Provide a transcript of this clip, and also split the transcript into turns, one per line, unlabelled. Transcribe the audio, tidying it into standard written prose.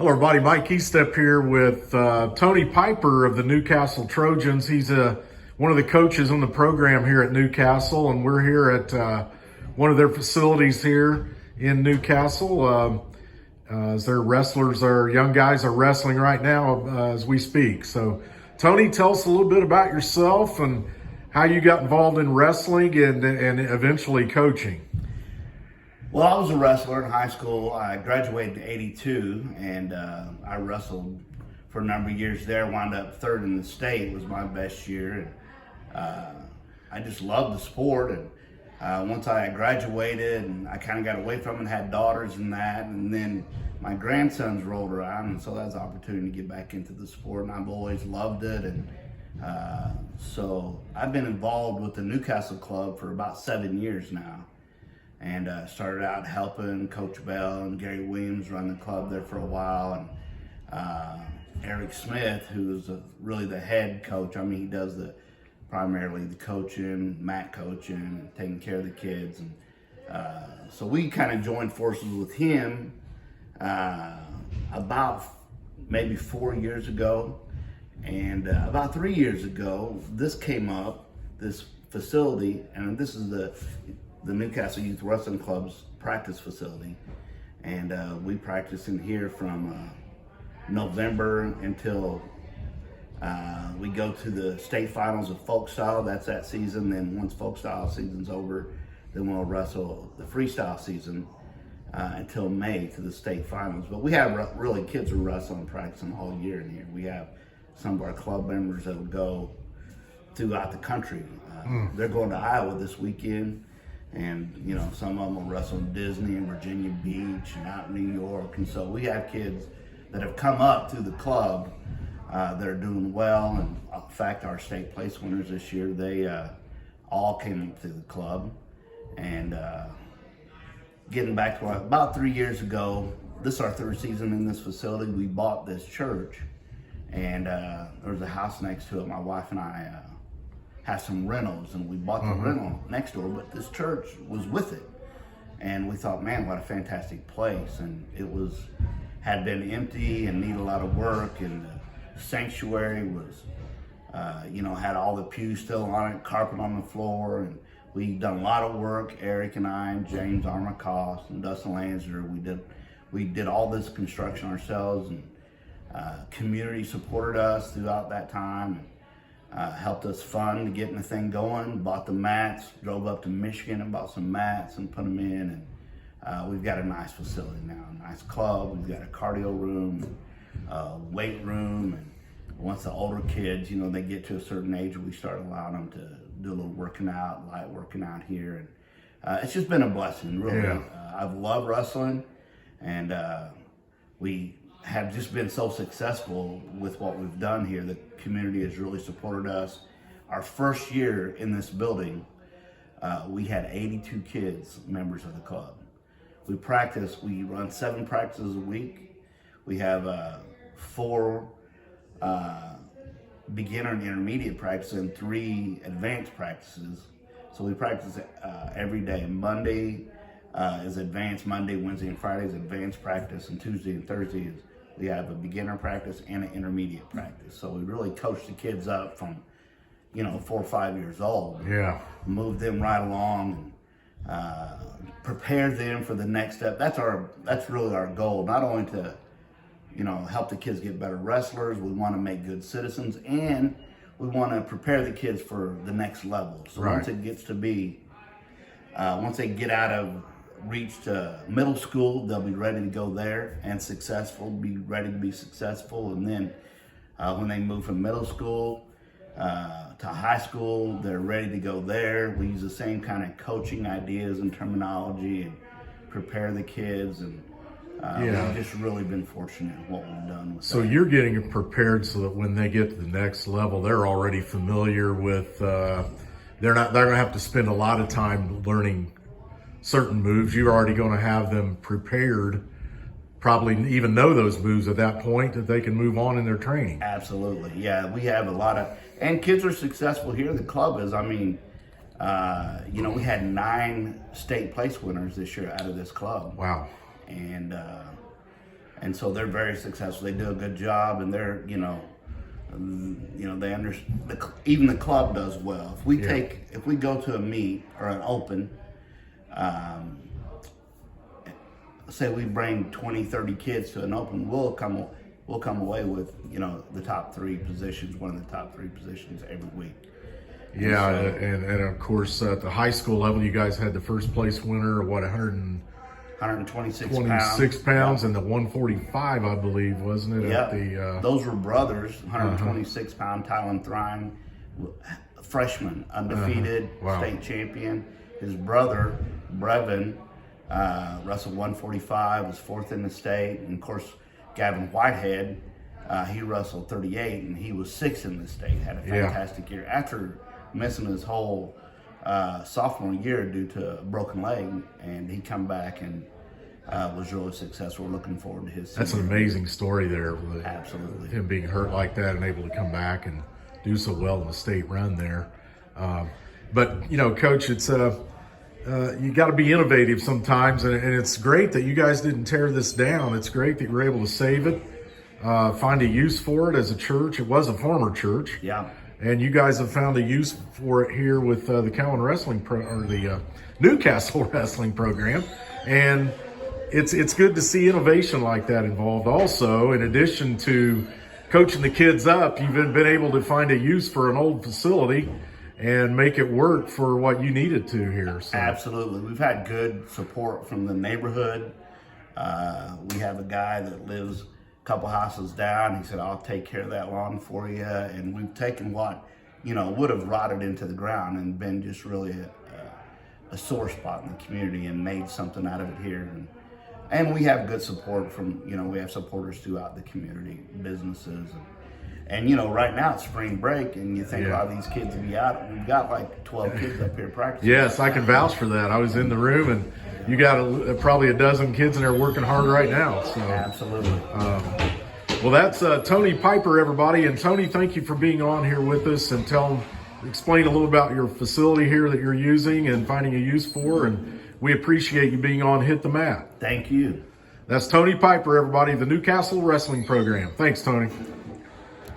Hello, everybody. Mike Eastep here with Tony Piper of the Newcastle Trojans. He's one of the coaches on the program here at Newcastle, and we're here at one of their facilities here in Newcastle. As their wrestlers, our young guys are wrestling right now as we speak. So, Tony, tell us a little bit about yourself and how you got involved in wrestling and eventually coaching.
Well, I was a wrestler in high school. I graduated in '82, and I wrestled for a number of years there. Wound up third in the state. It was my best year. And I just loved the sport. And once I graduated, and I kind of got away from it, had daughters and that, and then my grandsons rolled around, and so that was an opportunity to get back into the sport. And I've always loved it. And so I've been involved with the Newcastle club for about 7 years now. And started out helping Coach Bell and Gary Williams run the club there for a while. And Eric Smith, who's really the head coach. I mean, he does primarily the coaching, mat coaching, and taking care of the kids. And so we kind of joined forces with him about maybe 4 years ago. And about 3 years ago, this came up, this facility, and this is the Newcastle Youth Wrestling Club's practice facility. And we practice in here from November until we go to the state finals of folk style. That's that season. Then once folk style season's over, then we'll wrestle the freestyle season until May to the state finals. But we have really kids are wrestling and practicing all year in here. We have some of our club members that will go throughout the country. They're going to Iowa this weekend. And, you know, some of them will wrestle in Disney and Virginia Beach and out in New York. And so we have kids that have come up through the club that are doing well. And in fact, our state place winners this year, they all came up through the club. And getting back to about 3 years ago, this is our third season in this facility. We bought this church, and there was a house next to it. My wife and I had some rentals, and we bought the rental next door, but this church was with it. And we thought, man, what a fantastic place. And it had been empty and needed a lot of work, and the sanctuary was, had all the pews still on it, carpet on the floor, and we'd done a lot of work, Eric and I, and James Armacost and Dustin Lanzer. We did all this construction ourselves, and community supported us throughout that time. Helped us fund getting the thing going, bought the mats, drove up to Michigan and bought some mats and put them in. And we've got a nice facility now, a nice club. We've got a cardio room, weight room. And once the older kids, they get to a certain age, we start allowing them to do a little working out, light working out here. And it's just been a blessing, really.
Yeah.
I've loved wrestling, and we have just been so successful with what we've done here. The community has really supported us. Our first year in this building, we had 82 kids, members of the club. We run 7 practices a week. We have 4 beginner and intermediate practices and 3 advanced practices. So we practice every day. Monday is advanced, Monday, Wednesday, and Friday is advanced practice, and Tuesday and Thursday we have a beginner practice and an intermediate practice. So we really coach the kids up from, 4 or 5 years old.
Yeah.
Move them right along and prepare them for the next step. That's really our goal. Not only to, help the kids get better wrestlers, we want to make good citizens, and we want to prepare the kids for the next level. So
right.
Once it gets to be, once they get out of reach to middle school, they'll be ready to go there and be ready to be successful. And then when they move from middle school to high school, they're ready to go there. We use the same kind of coaching ideas and terminology and prepare the kids. And we've just really been fortunate in what we've done with
So
that.
you're getting it prepared so that when they get to the next level, they're already familiar with, they're going to have to spend a lot of time learning certain moves. You're already going to have them prepared, probably even know those moves at that point, that they can move on in their training.
Absolutely. Yeah, we have a lot of, and kids are successful here. The club is, we had 9 state place winners this year out of this club.
Wow.
And and so they're very successful. They do a good job, and they're they understand. Even the club does well. If we go to a meet or an open, say we bring 20, 30 kids to an open, we'll come away with the top 3 positions, one of the top 3 positions every week.
Yeah, and of course at the high school level, you guys had the first place winner,
126
pounds, and the 145, I believe, wasn't it?
Yeah, those were brothers. 126 pound Tylen Thrine, freshman, undefeated, state champion. His brother Brevin wrestled 145, was 4th in the state, and of course Gavin Whitehead, he wrestled 38, and he was 6th in the state. Had a fantastic year after missing his whole sophomore year due to a broken leg, and he come back and was really successful. We're looking forward to his.
That's an amazing story there.
Absolutely.
Him being hurt like that and able to come back and do so well in the state run there. But Coach, it's you got to be innovative sometimes, and it's great that you guys didn't tear this down. It's great that you were able to save it, find a use for it as a church. It was a former church.
Yeah.
And you guys have found a use for it here with the Cowan Wrestling or the Newcastle Wrestling program, and it's good to see innovation like that involved. Also, in addition to coaching the kids up, you've been able to find a use for an old facility and make it work for what you needed to here. So.
Absolutely, we've had good support from the neighborhood. We have a guy that lives couple houses down. He said, I'll take care of that lawn for you. And we've taken what, would have rotted into the ground and been just really a sore spot in the community and made something out of it here. And we have good support from, we have supporters throughout the community, businesses. And right now it's spring break, and you think a lot of these kids will be out. We've got like 12 kids up here practicing.
Yes, I can vouch for that. I was in the room, and you got probably a dozen kids in there working hard right now. So
absolutely.
Well, that's Tony Piper, everybody. And Tony, thank you for being on here with us and explain a little about your facility here that you're using and finding a use for. And we appreciate you being on Hit the Mat.
Thank you.
That's Tony Piper, everybody, the Newcastle Wrestling Program. Thanks, Tony.